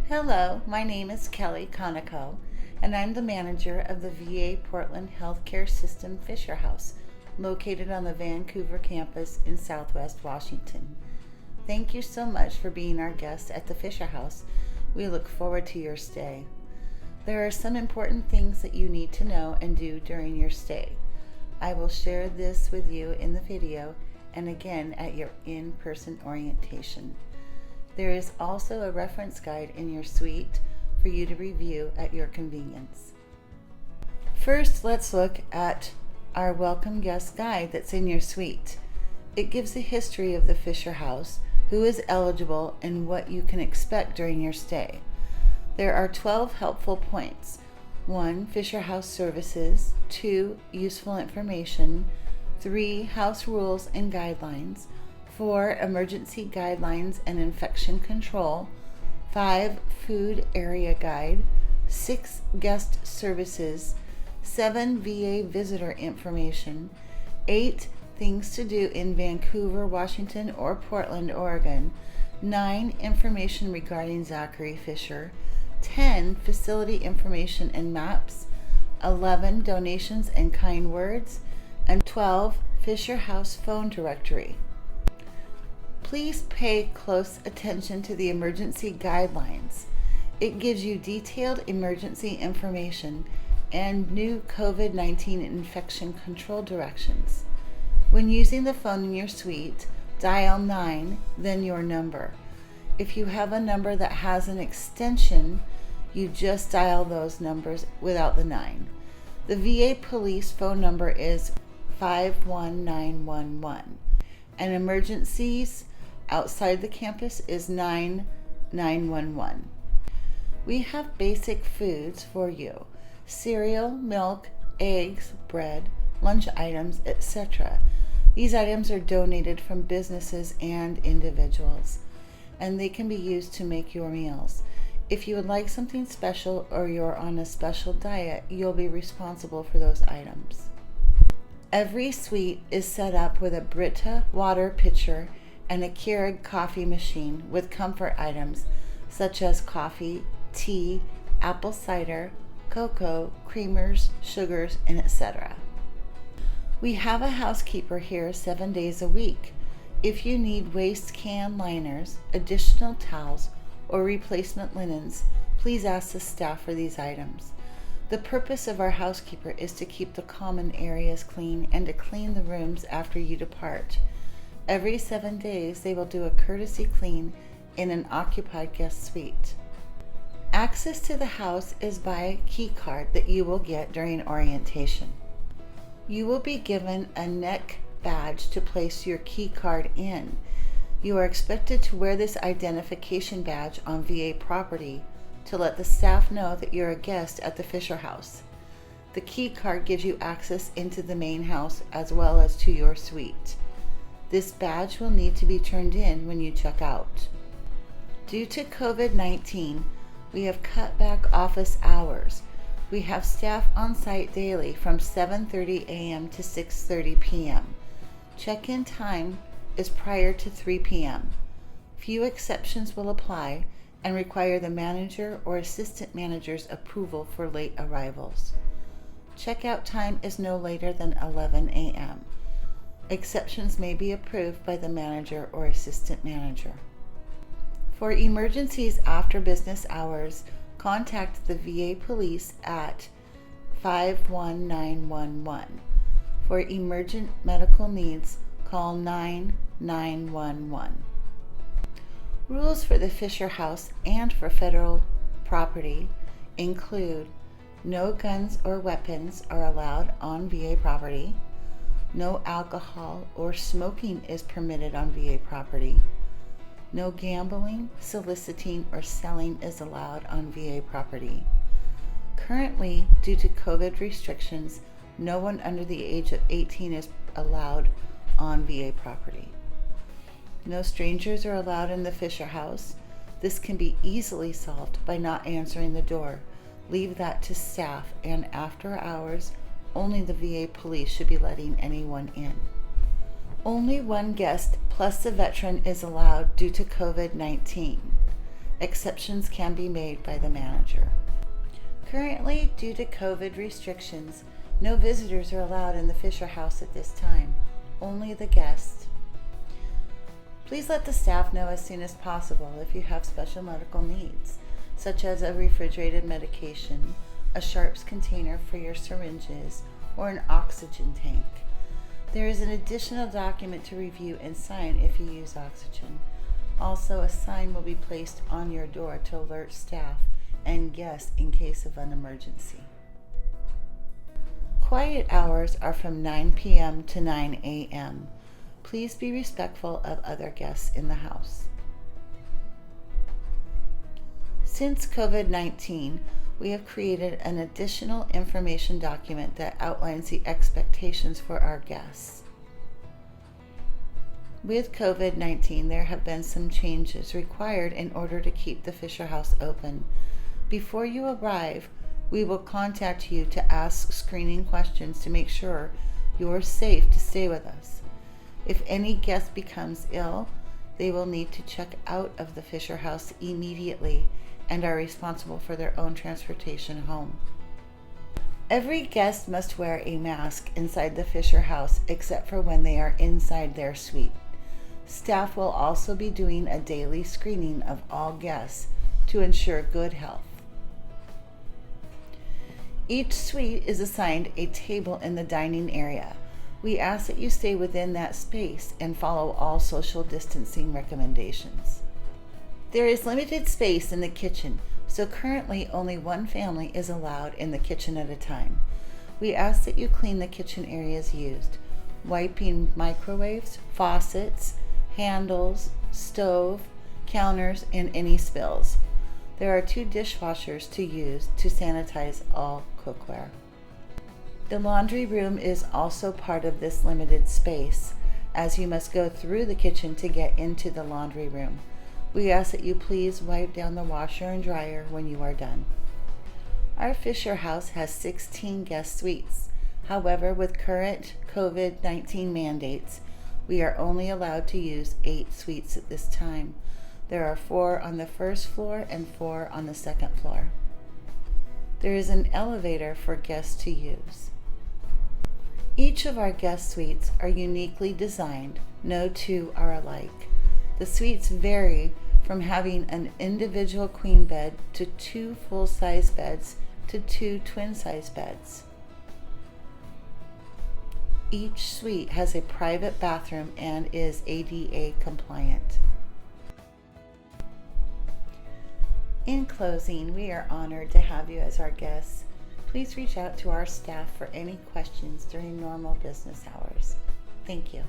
Hello, my name is Kelly Conoco, and I'm the manager of the VA Portland Healthcare System Fisher House, located on the Vancouver campus in Southwest Washington. Thank you so much for being our guest at the Fisher House. We look forward to your stay. There are some important things that you need to know and do during your stay. I will share this with you in the video and again at your in-person orientation. There is also a reference guide in your suite for you to review at your convenience. First, let's look at our welcome guest guide that's in your suite. It gives a history of the Fisher House, who is eligible, and what you can expect during your stay. There are 12 helpful points. 1. Fisher House services. 2. Useful information. 3. House rules and guidelines. 4. Emergency guidelines and infection control. 5. Food area guide. 6. Guest services. 7. VA visitor information. 8. Things to do in Vancouver, Washington, or Portland, Oregon. 9. Information regarding Zachary Fisher. 10. Facility information and maps. 11. Donations and kind words. And 12. Fisher House phone directory. Please pay close attention to the emergency guidelines. It gives you detailed emergency information and new COVID-19 infection control directions. When using the phone in your suite, dial 9, then your number. If you have a number that has an extension, you just dial those numbers without the 9. The VA police phone number is 51911, and emergencies outside the campus is 9911. We have basic foods for you: cereal, milk, eggs, bread, lunch items, etc. These items are donated from businesses and individuals, and they can be used to make your meals. If you would like something special or you're on a special diet, you'll be responsible for those items. Every suite is set up with a Brita water pitcher and a Keurig coffee machine with comfort items such as coffee, tea, apple cider, cocoa, creamers, sugars, and etc. We have a housekeeper here 7 days a week. If you need waste can liners, additional towels, or replacement linens, please ask the staff for these items. The purpose of our housekeeper is to keep the common areas clean and to clean the rooms after you depart. Every 7 days, they will do a courtesy clean in an occupied guest suite. Access to the house is by a key card that you will get during orientation. You will be given a neck badge to place your key card in. You are expected to wear this identification badge on VA property to let the staff know that you're a guest at the Fisher House. The key card gives you access into the main house as well as to your suite. This badge will need to be turned in when you check out. Due to COVID-19, we have cut back office hours. We have staff on site daily from 7:30 a.m. to 6:30 p.m. Check-in time is prior to 3 p.m. Few exceptions will apply and require the manager or assistant manager's approval for late arrivals. Checkout time is no later than 11 a.m. Exceptions may be approved by the manager or assistant manager. For emergencies after business hours, contact the VA police at 51911. For emergent medical needs, call 9911. Rules for the Fisher House and for federal property include: no guns or weapons are allowed on VA property. No alcohol or smoking is permitted on VA property. No gambling, soliciting, or selling is allowed on VA property. Currently, due to COVID restrictions, no one under the age of 18 is allowed on VA property. No strangers are allowed in the Fisher House. This can be easily solved by not answering the door. Leave that to staff, and after hours, only the VA police should be letting anyone in. Only one guest plus a veteran is allowed due to COVID-19. Exceptions can be made by the manager. Currently, due to COVID restrictions, no visitors are allowed in the Fisher House at this time, only the guests. Please let the staff know as soon as possible if you have special medical needs, such as a refrigerated medication, a sharps container for your syringes, or an oxygen tank. There is an additional document to review and sign if you use oxygen. Also, a sign will be placed on your door to alert staff and guests in case of an emergency. Quiet hours are from 9 p.m. to 9 a.m. Please be respectful of other guests in the house. Since COVID-19, we have created an additional information document that outlines the expectations for our guests. With COVID-19, there have been some changes required in order to keep the Fisher House open. Before you arrive, we will contact you to ask screening questions to make sure you're safe to stay with us. If any guest becomes ill, they will need to check out of the Fisher House immediately and are responsible for their own transportation home. Every guest must wear a mask inside the Fisher House except for when they are inside their suite. Staff will also be doing a daily screening of all guests to ensure good health. Each suite is assigned a table in the dining area. We ask that you stay within that space and follow all social distancing recommendations. There is limited space in the kitchen, so currently only one family is allowed in the kitchen at a time. We ask that you clean the kitchen areas used, wiping microwaves, faucets, handles, stove, counters, and any spills. There are 2 dishwashers to use to sanitize all cookware. The laundry room is also part of this limited space, as you must go through the kitchen to get into the laundry room. We ask that you please wipe down the washer and dryer when you are done. Our Fisher House has 16 guest suites. However, with current COVID-19 mandates, we are only allowed to use 8 suites at this time. There are 4 on the first floor and 4 on the second floor. There is an elevator for guests to use. Each of our guest suites are uniquely designed. No 2 are alike. The suites vary from having an individual queen bed to 2 full-size beds to 2 twin-size beds. Each suite has a private bathroom and is ADA compliant. In closing, we are honored to have you as our guests. Please reach out to our staff for any questions during normal business hours. Thank you.